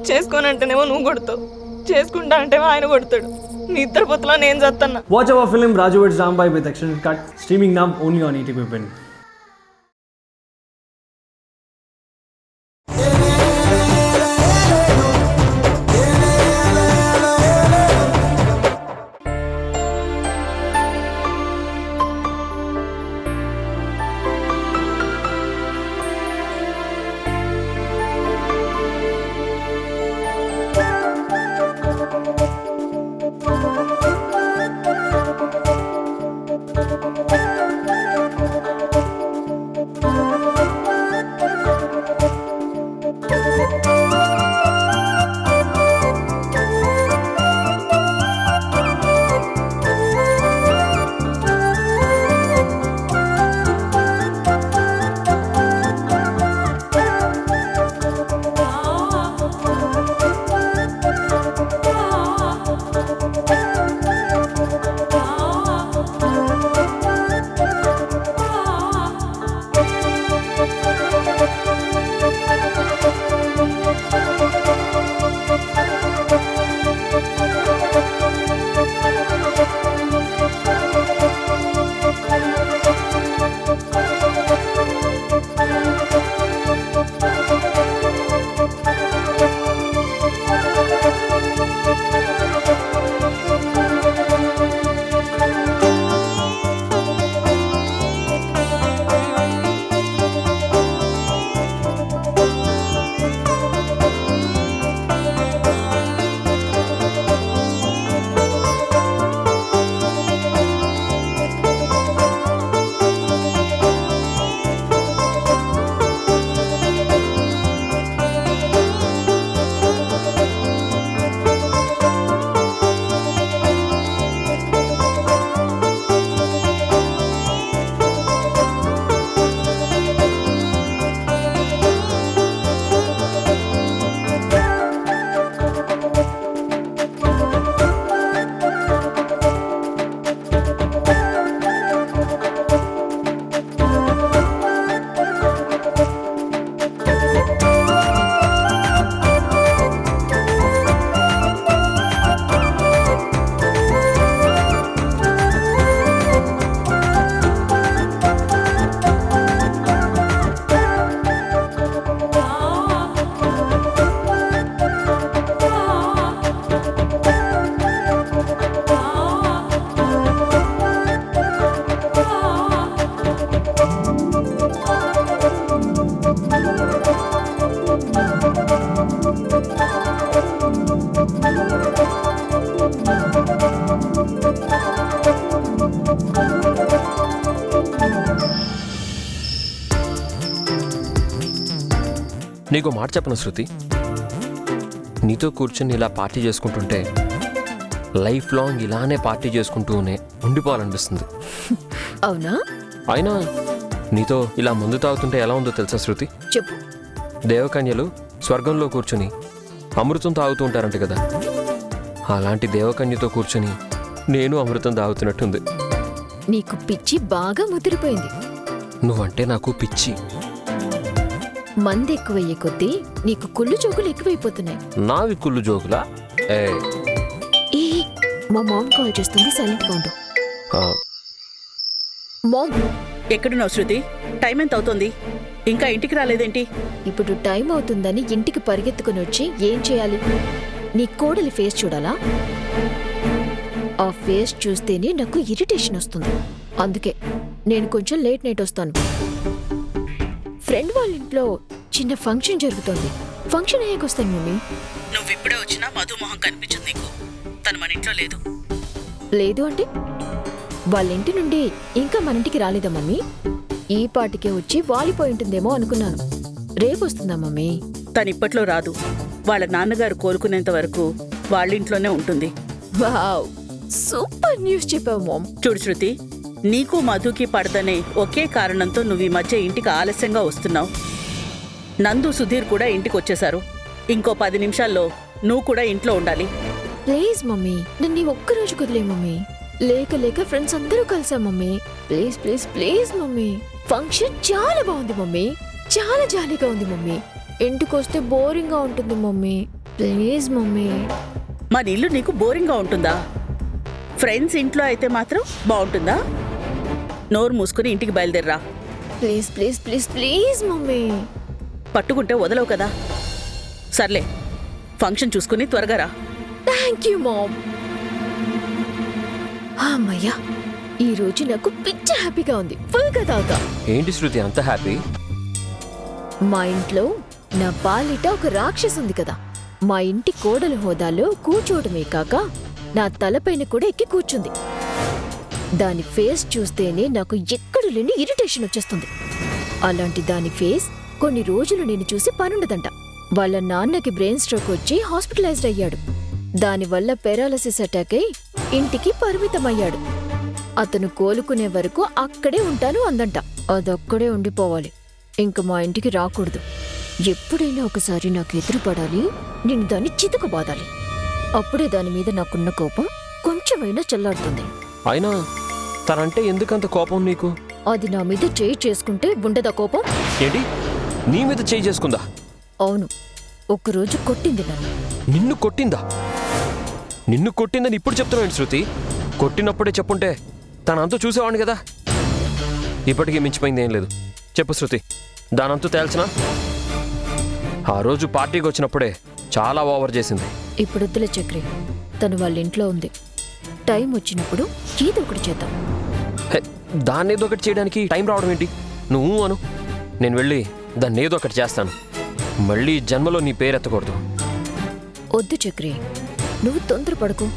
చేసుకోనంటేనేమో నువ్వు కొడతావు, చేసుకుంటా అంటేమో ఆయన కొడతాడు. నీ ఇద్దరు పొత్తులో నేను చేస్తున్నా. Watch our film Raju vs. Rambai with extended cut, streaming now only on ETV Win. నీకు మాట చెప్పను శృతి, నీతో కూర్చొని ఇలా పార్టీ చేసుకుంటుంటే లైఫ్ లాంగ్ ఇలానే పార్టీ చేసుకుంటూనే ఉండిపోవాలనిపిస్తుంది. అవునా? అయినా నీతో ఇలా ముందు తాగుతుంటే ఎలా ఉందో తెలుసా శృతి? చెప్పు. దేవకన్యలు స్వర్గంలో కూర్చుని అమృతం తాగుతూ ఉంటారంట కదా, అలాంటి దేవకన్యతో కూర్చొని నేను అమృతం తాగుతున్నట్టుంది. నీకు పిచ్చి బాగా ముదిరిపోయింది. నువ్వంటే నాకు పిచ్చి. మంది ఎక్కువయ్యే కొద్దీ నీకు కుళ్ళు జోకులు ఎక్కువైపోతున్నాయి. నావి కుళ్ళు జోకులా? ఏ మా మామ్ కాల్ చేస్తుంది, సైలెంట్ గా ఉండు. మామ్, ఎక్కడున్నావు శృతి? టైం ఎంత అవుతుంది? ఇంకా ఇంటికి రాలేదేంటి? ఇప్పుడు టైం అవుతుందని ఇంటికి పరిగెత్తుకుని వచ్చి ఏం చేయాలి? నీ కోడలి ఫేస్ చూడాలా? ఆ ఫేస్ చూస్తేనే నాకు ఇరిటేషన్ వస్తుంది. అందుకే నేను కొంచెం లేట్ నైట్ వస్తాను. ఫ్రెండ్ వాళ్ళ ఇంట్లో చిన్న ఫంక్షన్ జరుగుతోంది. ఫంక్షన్ అయ్యాకొస్తాను మమ్మీ. నువ్వు ఇప్పుడే వచ్చినా మధుమోహం కనిపించింది నీకు. తను మన ఇంట్లో లేదు. లేదు అంటే వాళ్ళ ఇంటి నుండి ఇంకా మన ఇంటికి రాలేదా మమ్మీ? ఈ పాటికే వచ్చి వాలిపోయి ఉంటుందేమో అనుకున్నాను. రేపు వస్తుందా మమ్మీ? తను ఇప్పట్లో రాదు. వాళ్ళ నాన్నగారు కోలుకునేంత వరకు వాళ్ళింట్లోనే ఉంటుంది. వావ్, సూపర్ న్యూస్ చెప్పావు మామ్. చూడు శృతి, నీకు మధుకి పడదనే ఒకే కారణంతో నువ్వు ఈ మధ్య ఇంటికి ఆలస్యంగా వస్తున్నావు. నందు, సుధీర్ కూడా ఇంటికి వచ్చేశారు. ఇంకో 10 నిమిషాల్లో నువ్వు కూడా ఇంట్లో ఉండాలి. ప్లీజ్ మమ్మీ, నన్ను ఒక్కరోజు కుదిలే మమ్మీ. లేక లేక ఫ్రెండ్స్ అందరూ కలిసాం mummy. Please please please mummy. Function చాలా బాగుంది మమ్మీ, చాలా జాలీగా ఉంది మమ్మీ. ఇంటికి వస్తే బోరింగ్ గా ఉంటుంది మమ్మీ. Please mummy. మన ఇల్లు నీకు బోరింగ్గా ఉంటుందా? ఫ్రెండ్స్ ఇంట్లో అయితే మాత్రం బాగుంటుందా? నోరు మూసుకుని ఇంటికి బయలుదేర్రా. Please please please please mummy. పట్టుకుంటే వదలవు కదా. సర్లే, ఫంక్షన్ చూసుకుని త్వరగా రా. Thank you mom. అమ్మయ్యా, ఈ రోజు నాకు పిచ్చ హ్యాపీగా ఉంది. ఫుల్గా తాగుతా. ఏంటి శృతి అంత హ్యాపీ? మా ఇంట్లో నా పాలిట ఒక రాక్షసు ఉంది కదా. మా ఇంటి కోడలు హోదాలో కూర్చోవడమే కాక నా తలపైన కూడా ఎక్కి కూర్చుంది. దాని ఫేస్ చూస్తేనే నాకు ఎక్కడు లేని ఇరిటేషన్ వచ్చేస్తుంది. అలాంటి దాని ఫేస్ కొన్ని రోజులు నేను చూసి పనుండదంట. వాళ్ళ నాన్నకి బ్రెయిన్ స్ట్రోక్ వచ్చి హాస్పిటలైజ్డ్ అయ్యాడు. దానివల్ల పెరాలసిస్ అటాక్ అయి ఇంటికి పరిమితమయ్యాడు. అతను కోలుకునే వరకు అక్కడే ఉంటాను అందంట. అదొక్కడే ఉండిపోవాలి, ఇంక మా ఇంటికి రాకూడదు. ఎప్పుడైనా ఒకసారి నాకు ఎదురుపడాలి, నేను దాన్ని చితకబాదాలి. అప్పుడే దాని మీద నాకున్న కోపం కొంచెమైనా చల్లారుతుంది. అయినా తనంటే ఎందుకంత కోపం నీకు? అది నా మీద చేయి చేసుకుంటే ఉండదా కోపం? ఏంటి, నీ మీద చేయి చేసుకుందా? అవును, ఒక్కరోజు కొట్టింది నన్ను. నిన్ను కొట్టిందా? నిన్ను కొట్టిందని ఇప్పుడు చెప్తున్నాను శృతి. కొట్టినప్పుడే చెప్పుంటే తనంతా చూసేవాడిని కదా. ఇప్పటికీ మించిపోయింది ఏం లేదు. చెప్పు శృతి, దానంతా తేల్చనా? ఆ రోజు పార్టీకి వచ్చినప్పుడే చాలా ఓవర్ చేసింది. ఇప్పుడు వద్దులే చక్రి, తను వాళ్ళ ఇంట్లో ఉంది. టైం వచ్చినప్పుడు ఏదో ఒకటి చేద్దాం. హే, దాన్ని ఏదో ఒకటి చేయడానికి టైం రావడం ఏంటి? నువ్వు అను, నేను వెళ్ళి దాన్ని ఏదో ఒకటి చేస్తాను. మళ్ళీ జన్మలో నీ పేరెత్తకూడదు. వద్దు చక్రి, నువ్వు తొందరపడకు.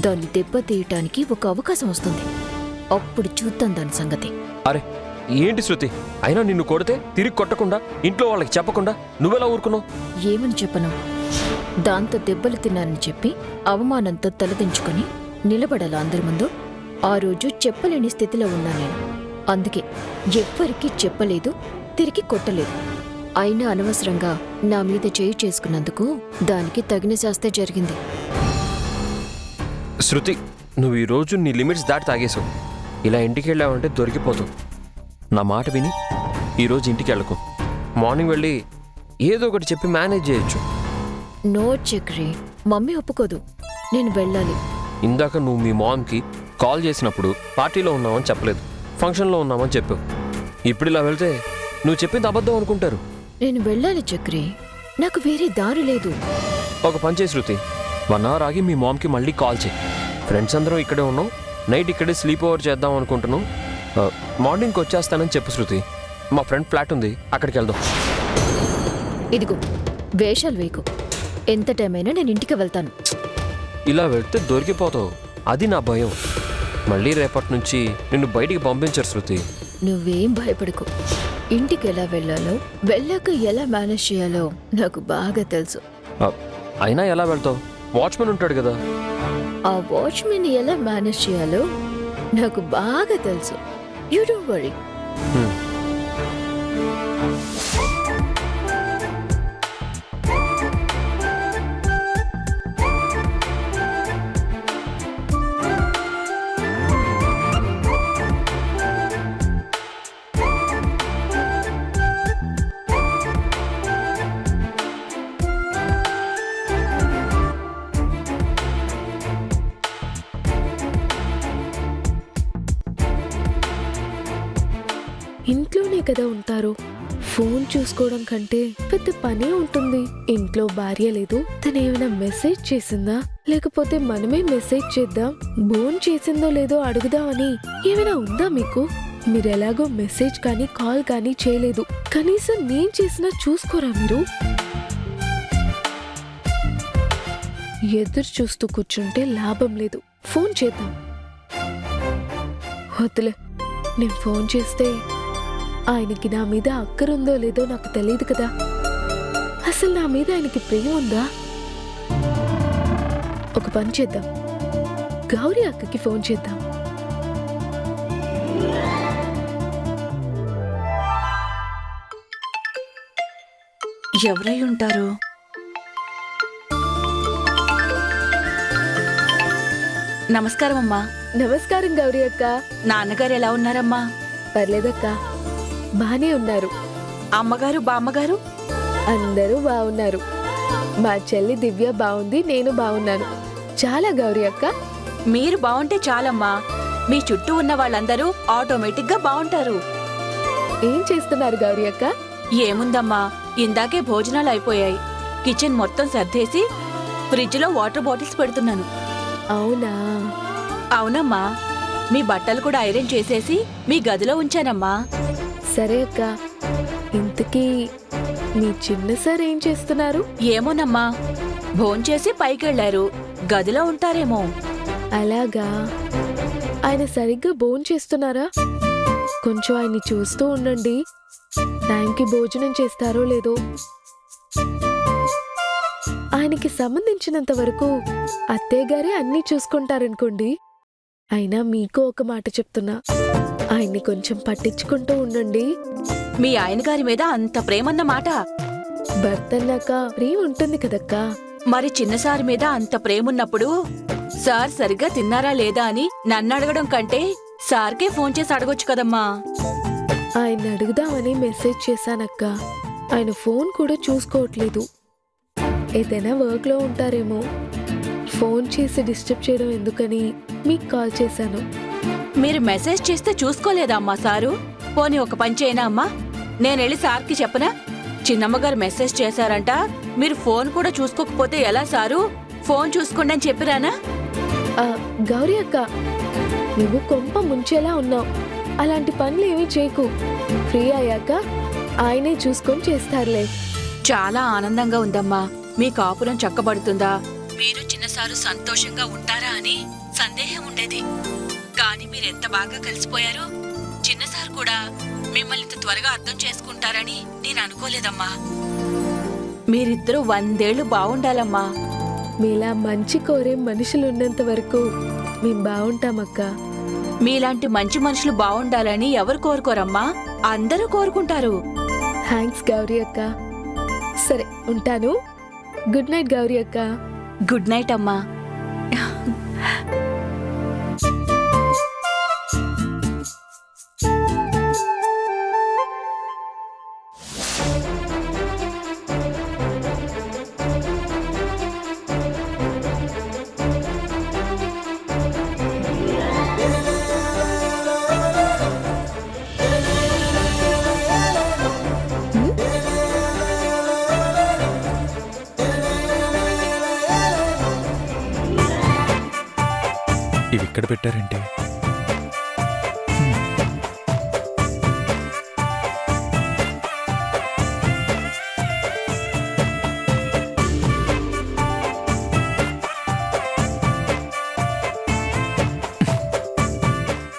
దాన్ని దెబ్బతీయటానికి ఒక అవకాశం వస్తుంది. అప్పుడు చూద్దాం దాని సంగతి. అరే ఏంటి శృతి, అయినా నిన్ను కొడితే తిరిగి కొట్టకుండా ఇంట్లో వాళ్ళకి చెప్పకుండా నువ్వెలా ఊరుకున్నావు? ఏమని చెప్పను? దాంతో దెబ్బలు తిన్నానని చెప్పి అవమానంతో తలదించుకొని నిలబడాల అందరి ముందు. ఆ రోజు చెప్పలేని స్థితిలో ఉన్నా నేను. అందుకే ఎవ్వరికీ చెప్పలేదు, తిరిగి కొట్టలేదు. అయినా అనవసరంగా నా మీద చేయి చేసుకున్నందుకు దానికి తగిన శాస్తే జరిగింది. శృతి, నువ్వు ఈరోజు నీ లిమిట్స్ దాటి తాగేసావు. ఇలా ఇంటికి వెళ్ళావంటే దొరికిపోతావు. నా మాట విని ఈరోజు ఇంటికి వెళ్ళకు. మార్నింగ్ వెళ్ళి ఏదో ఒకటి చెప్పి మేనేజ్ చేయొచ్చు. నో చక్రి, మమ్మీ ఒప్పుకోదు. నేను వెళ్ళాలి. ఇందాక నువ్వు మీ మామ్కి కాల్ చేసినప్పుడు పార్టీలో ఉన్నామని చెప్పలేదు, ఫంక్షన్లో ఉన్నామని చెప్పావు. ఇప్పుడు ఇలా వెళ్తే నువ్వు చెప్పింది అబద్ధం అనుకుంటారు. నేను వెళ్ళాలి చక్రి, నాకు వేరే దారి లేదు. ఒక పని చేయి శృతి, 1 hour ఆగి మీ మామ్కి మళ్ళీ కాల్ చేయి. ఫ్రెండ్స్ అందరం ఇక్కడే ఉన్నాం, నైట్ ఇక్కడే స్లీప్ ఓవర్ చేద్దాం అనుకుంటున్నాం. మార్నింగ్కి వచ్చేస్తానని చెప్పు శృతి. మా ఫ్రెండ్ ఫ్లాట్ ఉంది, అక్కడికి వెళ్దాం. ఇదిగో, వేషాలు వేయకు. ఎంత టైం అయినా నేను ఇంటికి వెళ్తాను. ఇలా వెళ్తే దొరికిపోతావు, అది నా భయం. మళ్ళీ రేపటి నుంచి నిన్ను బయటికి పంపించరు శృతి. నువ్వేం భయపడకు. ఇంటికి ఎలా వెళ్ళాలో, వెళ్ళాక ఎలా మేనేజ్ చేయాలో నాకు బాగా తెలుసు. అయినా ఎలా వెళ్తావు? వాచ్మెన్ ఉంటాడు కదా. ఆ వాచ్మెన్ ఎలా మేనేజ్ చేయాలో నాకు బాగా తెలుసు. You don't worry. ఇంట్లోనే కదా ఉంటారు. ఫోన్ చూసుకోవడం కంటే పెద్ద పనే ఉంటుంది. ఇంట్లో భార్య లేదు, తను ఏమైనా మెసేజ్ చేసిందా, లేకపోతే మనమే మెసేజ్ చేద్దాం, ఫోన్ చేసిందో లేదో అడుగుదామని ఏమైనా ఉందా మీకు? మీరు ఎలాగో మెసేజ్ కానీ కాల్ కానీ చేయలేదు, కనీసం నేను చేసినా చూసుకోరా మీరు? ఎదురు చూస్తూ కూర్చుంటే లాభం లేదు, ఫోన్ చేద్దాం. వద్దులే, నేను ఫోన్ చేస్తే ఆయనకి నా మీద అక్కరుందో లేదో నాకు తెలియదు కదా. అసలు నా మీద ఆయనకి ప్రేమ ఉందా? ఒక పని చేద్దాం, గౌరీ అక్కకి ఫోన్ చేద్దాం. ఎవరై ఉంటారు? నమస్కారం అమ్మా. నమస్కారం గౌరీ అక్క. నాన్నగారు ఎలా ఉన్నారమ్మా? పర్లేదక్క, బానే ఉన్నారు. అమ్మగారు బామ్మగారు అందరూ బాగున్నారు. మా చెల్లి దివ్య బాగుంది, నేను బాగున్నాను. చాలా గౌరీ అక్క. మీరు బావుంటే చాలమ్మా. మీ చుట్టూ ఉన్న వాళ్ళందరూ ఆటోమేటిక్గా బావుంటారు. ఏం చేస్తున్నారు గౌరీ అక్క? ఏముందమ్మా, ఇందాకే భోజనాలు అయిపోయాయి. కిచెన్ మొత్తం సర్దేసి ఫ్రిడ్జ్లో వాటర్ బాటిల్స్ పెడుతున్నాను. అవునా? అవునమ్మా, మీ బట్టలు కూడా ఐరన్ చేసేసి మీ గదిలో ఉంచానమ్మా. సరే అక్క. ఇంతకీ మీ చిన్న సార్ ఏం చేస్తున్నారు? ఏమోనమ్మా, భోంచేసి పైకెళ్లారు. గదిలో ఉంటారేమో. అలాగా? ఆయన సరిగ్గా భోంచేస్తున్నారా? కొంచెం ఆయన్ని చూస్తూ ఉండండి. టైంకి భోజనం చేస్తారో లేదో. ఆయనకి సంబంధించినంత వరకు అత్తయ్య గారే అన్నీ చూసుకుంటారనుకోండి. అయినా మీకు ఒక మాట చెప్తున్నా, ఆయన్ని కొంచెం పట్టించుకుంటూ ఉండండి. మీ ఆయన గారి మీద అంత ప్రేమన్నమాట. భర్త అన్నాక ప్రేమ ఉంటుంది కదక్కా. మరి చిన్నసారి మీద అంత ప్రేమున్నప్పుడు సార్ సరిగ్గా తిన్నారా లేదా అని నన్ను అడగడం కంటే సార్కే ఫోన్ చేసి అడగొచ్చు కదమ్మా. ఆయన అడుగుదామని మెసేజ్ చేశానక్క. ఆయన ఫోన్ కూడా చూసుకోవట్లేదు. ఏదైనా వర్క్లో ఉంటారేమో. ఫోన్ చేసి డిస్టర్బ్ చేయడం ఎందుకని మీకు కాల్ చేశాను. మీరు మెసేజ్ చేస్తే చూసుకోలేదా అమ్మా సారు? పోనీ ఒక పని చేయనా అమ్మా, నేనెళ్ళి సార్కి చెప్పనా? చిన్నమ్మగారు మెసేజ్ చేశారంట, మీరు ఫోన్ కూడా చూసుకోకపోతే ఎలా సారు? ఫోన్ చూసుకోండి అని చెప్పిరానా? గౌరీ అక్క, నువ్వు కొంప ముంచేలా ఉన్నావు. అలాంటి పనులు ఏమీ చేయకు. ఫ్రీ అయ్యాక ఆయనే చూసుకొని చేస్తారులే. చాలా ఆనందంగా ఉందమ్మా. మీ కాపురం చక్కబడుతుందా, మీరు చిన్నసారు సంతోషంగా ఉంటారా అని సందేహం ఉండేది. కానీ మీరెంత బాగా కలిసిపోయారు. చిన్నసారు కూడా మిమ్మల్ని ఇంత త్వరగా అర్థం చేసుకుంటారని నేను అనుకోలేదమ్మా. మీరిద్దరూ 100 ఏళ్లు బావుండాలమ్మా. మీలా మంచి కోరే మనుషులున్నంత వరకు మేం బావుంటామక్క. మీలాంటి మంచి మనుషులు బావుండాలని ఎవరు కోరుకోరమ్మా? అందరూ కోరుకుంటారు. థ్యాంక్స్ గౌరీ అక్క. సరే ఉంటాను. గుడ్ నైట్ గౌరీ అక్క. గుడ్ నైట్ అమ్మా. ఇవి ఇక్కడ పెట్టారంటే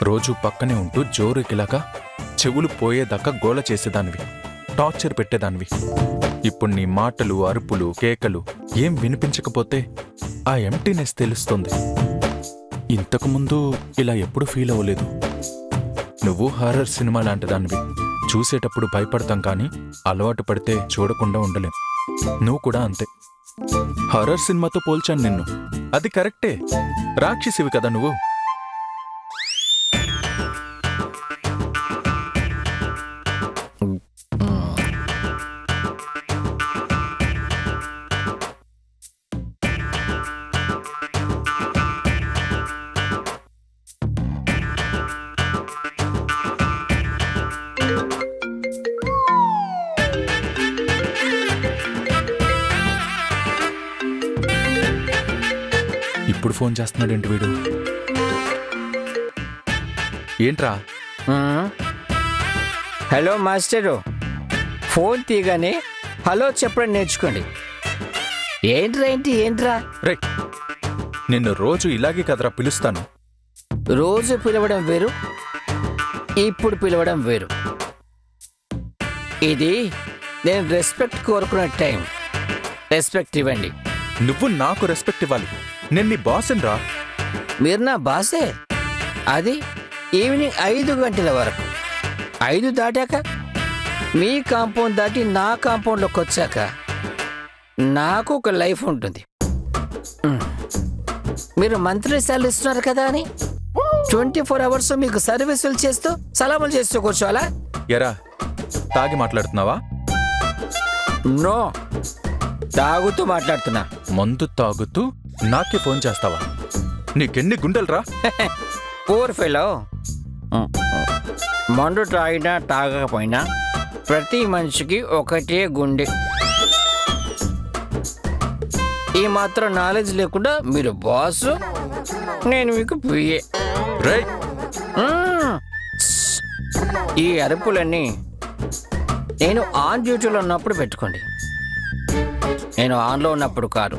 రోజు పక్కనే ఉంటూ జోరుకిలాగా చెవులు పోయేదాకా గోల చేసేదానివి, టార్చర్ పెట్టేదానివి. ఇప్పుడు నీ మాటలు, అరుపులు, కేకలు ఏం వినిపించకపోతే ఆ ఎంప్టీనెస్ తెలుస్తుంది. ఇంతకుముందు ఇలా ఎప్పుడు ఫీల్ అవ్వలేదు. నువ్వు హారర్ సినిమా లాంటి దానివి. చూసేటప్పుడు భయపడతాం కానీ అలవాటు పడితే చూడకుండా ఉండలేం. నువ్వు కూడా అంతే. హారర్ సినిమాతో పోల్చాను నిన్ను. అది కరెక్టే, రాక్షసివి కదా నువ్వు. ఇప్పుడు ఫోన్ చేస్తున్నాడేంటి వీడు? ఏంట్రా? హలో మాస్టరు, ఫోన్ తీయగానే హలో చెప్పడం నేర్చుకోండి. ఏంట్రా? రే, నిన్ను రోజు ఇలాగే కదరా పిలుస్తాను. రోజు పిలవడం వేరు, ఇప్పుడు పిలవడం వేరు. ఇది నేను రెస్పెక్ట్ కోరుకునే టైం. రెస్పెక్ట్ ఇవ్వండి. నువ్వు నాకు రెస్పెక్ట్ ఇవ్వాలి. నేను నీ బాస్ని రా. మీరు నా బాసే. అది ఈవినింగ్ 5 గంటల వరకు. 5 దాటాక మీ కాంపౌండ్ దాటి నా కాంపౌండ్లోకి వచ్చాక నాకు ఒక లైఫ్ ఉంటుంది. మీరు మంత్లీ సాలరీ ఇస్తున్నారు కదా అని 24 అవర్స్ మీకు సర్వీసులు చేస్తూ సలాములు చేస్తూ కూర్చోవాలా? ఎరా, తాగి మాట్లాడుతున్నావా? నో, తాగుతూ మాట్లాడుతున్నా. మందు తాగుతూ నాకే ఫోన్ చేస్తావా? నీకెన్ని గుండెలరా? Poor fellow. మందు తాగినా తాగకపోయినా ప్రతి మనిషికి ఒకటే గుండె. ఈ మాత్రం నాలెడ్జ్ లేకుండా మీరు బాస్, నేను మీకు పిఏ. రేయ్, ఈ అరుపులన్నీ నేను ఆన్ డ్యూటీలో ఉన్నప్పుడు పెట్టుకోండి, నేను ఆన్లో ఉన్నప్పుడు కాదు.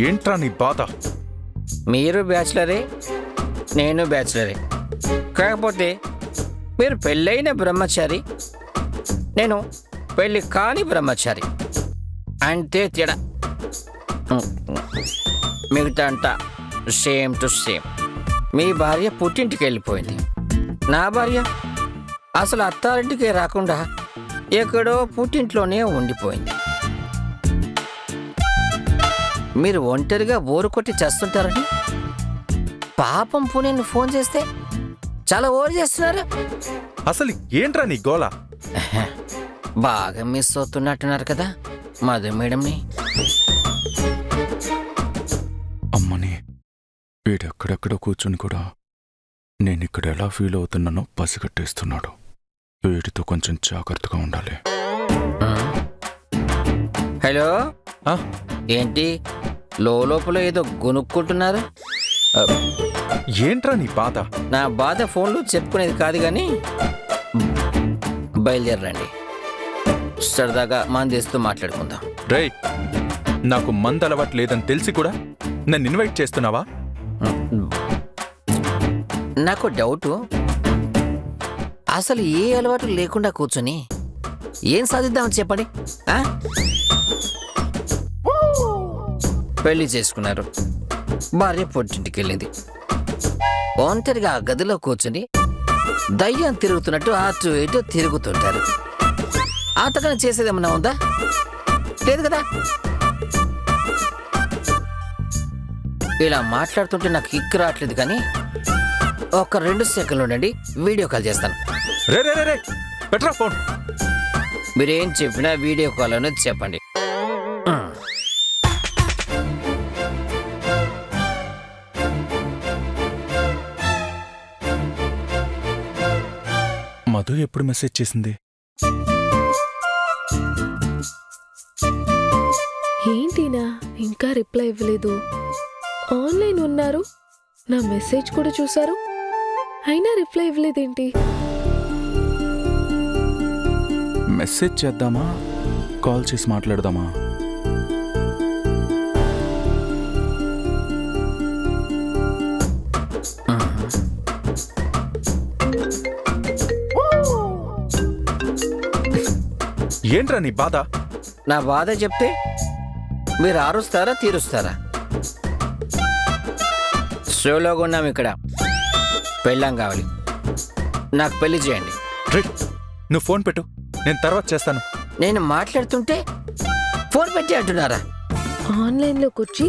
ఏంట్రా నీ బాధ? మీరు బ్యాచిలరే, నేను బ్యాచిలరే. కాకపోతే మీరు పెళ్ళైన బ్రహ్మచారి, నేను పెళ్ళి కాని బ్రహ్మచారి, అంతే తేడా. మిగతా అంతా సేమ్ టు సేమ్. మీ భార్య పుట్టింటికి వెళ్ళిపోయింది, నా భార్య అసలు అత్తారింటికి రాకుండా ఎక్కడో పుట్టింట్లోనే ఉండిపోయింది. మీరు ఒంటరిగా బోరు కొట్టి చేస్తుంటారని పాపం పుణ్యాన్ని ఫోన్ చేస్తే చాలా ఓవర్ చేస్తున్నారు. అసలు ఏంట్రా నీ గోల? బాగా మిస్ అవుతున్నట్టున్నారు కదా మధు మేడంని. అమ్మని, వీడెక్కడెక్కడో కూర్చుని కూడా నేను ఇక్కడ ఎలా ఫీల్ అవుతున్నానో పసిగట్టేస్తున్నాడు. వీడితో కొంచెం జాగ్రత్తగా ఉండాలి. హలో, ఆ? ఏంటి లోపల ఏదో గొనుక్కుంటున్నారు? ఏంట్రా నీ బాధ? నా బాధ ఫోన్లో చెప్పుకునేది కాదు కానీ బయలుదేరండి, సరదాగా మందేస్తూ మాట్లాడుకుందాం. రేయ్, నాకు మందు అలవాటు లేదని తెలిసి కూడా నన్ను ఇన్వైట్ చేస్తున్నావా? నాకు డౌటు, అసలు ఏ అలవాటు లేకుండా కూర్చొని ఏం సాధిద్దామని చెప్పండి. పెళ్లి చేసుకున్నారు, భార్య పుట్టింటికి వెళ్ళింది, ఒంటరిగా ఆ గదిలో కూర్చొని దయ్యం తిరుగుతున్నట్టు అటు ఇటు తిరుగుతుంటారు. అంతకన్నా చేసేదేమన్నా ఉందా? లేదు కదా. ఇలా మాట్లాడుతుంటే నాకు కిక్కు రావట్లేదు కానీ ఒక 2 సెకండ్లు ఉండండి, వీడియో కాల్ చేస్తాను. రే రే రే రే, పెట్రా ఫోన్. మీరేం చెప్పినా వీడియో కాల్ అనేది చెప్పండి. మధు ఎప్పుడు మెసేజ్ చేసింది? ఏంటినా ఇంకా రిప్లై ఇవ్వలేదు? ఆన్లైన్ ఉన్నారు, నా మెసేజ్ కూడా చూసారు, అయినా రిప్లై ఇవ్వలేదేంటి? మెసేజ్ చేద్దామా, కాల్ చేసి మాట్లాడదామా? ఏంట్రా నీ బాధ? నా బాధ చెప్తే మీరు ఆరుస్తారా తీరుస్తారా? షోలోగా ఉన్నాం ఇక్కడ, పెళ్ళాం కావాలి, నాకు పెళ్లి చేయండి. రే, నువ్వు ఫోన్ పెట్టు, నేను తర్వాత చేస్తాను. నేను మాట్లాడుతుంటే ఫోన్ పెట్టి అంటున్నారా? ఆన్లైన్లోకి వచ్చి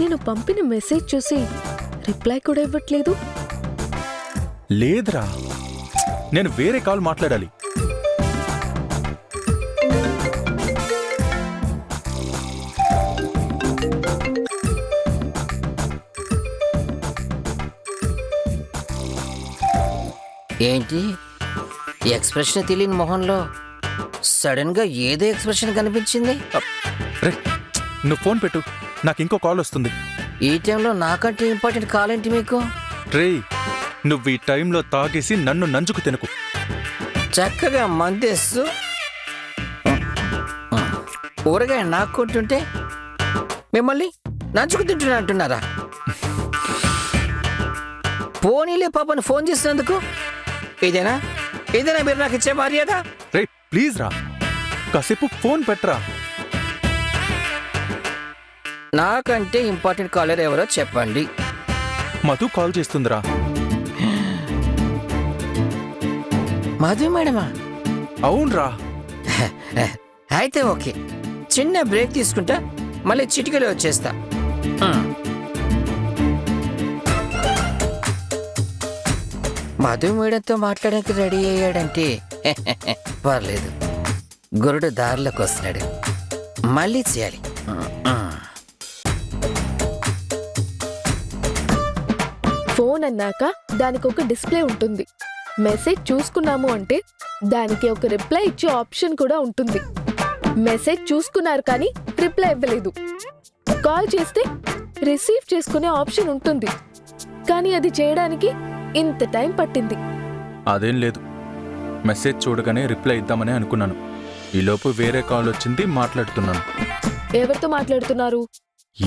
నేను పంపిన మెసేజ్ చూసి రిప్లై కూడా ఇవ్వట్లేదు. లేదురా, నేను వేరే కాల్ మాట్లాడాలి. ఏంటి ఎక్స్ప్రెషన్ తెలియని మొహంలో సడన్ గా ఏదో ఎక్స్ప్రెషన్ కనిపించింది? రే, నువ్వు ఫోన్ పెట్టు, నాకు ఇంకో కాల్ వస్తుంది. ఈ టైంలో నాకంటే ఇంపార్టెంట్ కాల్ ఏంటి మీకు? రే, నువ్వు ఈ టైంలో తాగేసి నన్ను నంజుకు తినకు. చక్కగా మందేస్తూ ఊరగాయ నాక్కుంటుంటే మిమ్మల్ని నంచుకు తింటున్నా అంటున్నారా? పోనీలే పాపని ఫోన్ చేసినందుకు ఇదేనా మీరు నాకు ఇచ్చే మర్యాద? రే ప్లీజ్ రా, కాసేపు ఫోన్ పెట్టరా. నాకంటే ఇంపార్టెంట్ కాలర్ ఎవరో చెప్పండి. మధు కాల్ చేస్తుందిరా. మధు మేడమా? అవునరా. అయితే ఓకే, చిన్న బ్రేక్ తీసుకుంటా, మళ్ళీ చిటికలో వచ్చేస్తా. మధు మేడంతో మాట్లాడడానికి రెడీ అయ్యాడంటే పర్లేదు, గురుడు దారిలోకి వస్తున్నాడు. మళ్ళీ చేయాలి. ఫోన్ అన్నాక దానికి ఒక డిస్ప్లే ఉంటుంది. మెసేజ్ చూసుకున్నాము అంటే దానికి ఒక రిప్లై ఇచ్చే ఆప్షన్ కూడా ఉంటుంది. మెసేజ్ చూసుకున్నారు కానీ రిప్లై ఇవ్వలేదు. కాల్ చేస్తే రిసీవ్ చేసుకునే ఆప్షన్ ఉంటుంది. కానీ అది చేయడానికి ఇంత టైం పట్టింది. అదేం లేదు, మెసేజ్ చూడగానే రిప్లై ఇద్దామని అనుకున్నాను. ఈలోపు వేరే కాల్ వచ్చింది, మాట్లాడుతున్నాను. ఎవరితో మాట్లాడుతున్నారు?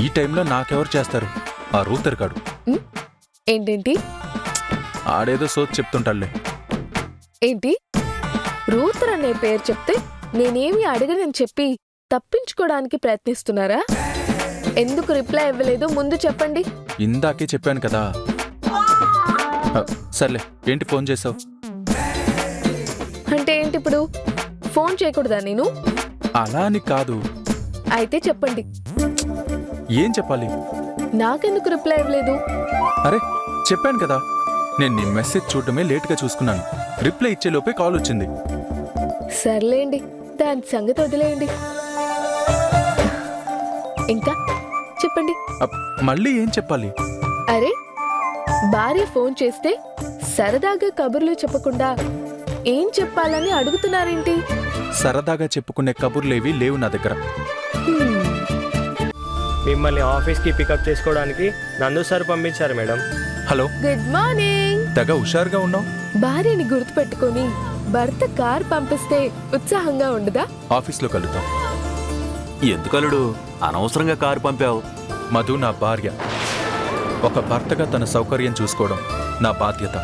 ఈ టైంలో నాకెవరు చేస్తారు? ఆ రూతర్ కాడు. ఏంటేంటి? ఆడేదో సోచ్ చెప్తుంటాడులే. ఏంటి? రూతర్ అనే పేరు చెప్తే నేనేమి అడగనని చెప్పి తప్పించుకోవడానికి ప్రయత్నిస్తున్నారా? ఎందుకు రిప్లై ఇవ్వలేదు ముందు చెప్పండి. ఇందాకే చెప్పాను కదా. సర్లే, ఏంటి ఫోన్ చేసావు? అంటే ఏంటి ఇప్పుడు? ఫోన్ చేయకూడదా నేను? అలా అని కాదు. అయితే చెప్పండి. ఏం చెప్పాలి? నాకెందుకు రిప్లై ఇవ్వలేదు? అరే చెప్పాను కదా, నేను నీ మెసేజ్ చూడటమే లేట్గా చూసుకున్నాను. రిప్లై ఇచ్చే లోపే కాల్ వచ్చింది. సర్లేండి, దాని సంగతి వదిలేయండి. ఇంకా చెప్పండి. మళ్ళీ ఏం చెప్పాలి? అరే, భార్య ఫోన్ చేస్తే సరదాగా కబుర్లు చెప్పకుండా ఏం చెప్పాలని అడుగుతున్నారేంటి? సరదాగా చెప్పుకునే కబుర్లేవి లేవు నా దగ్గర. మిమ్మల్ని ఆఫీస్కి పికప్ చేసుకోవడానికి నందు సార్ పంపించారు మేడం. Hello, good morning. తెగ హుషారుగా ఉన్నావు. భార్యని గుర్తుపెట్టుకొని భర్త కార్ పంపిస్తే ఉత్సాహంగా ఉండదా? ఆఫీస్లో కలుద్దాం. ఎందుకలుడు అనవసరంగా కారు పంపావు? మధు నా భార్య. ఒక భర్తగా తన సౌకర్యం చూసుకోవడం నా బాధ్యత.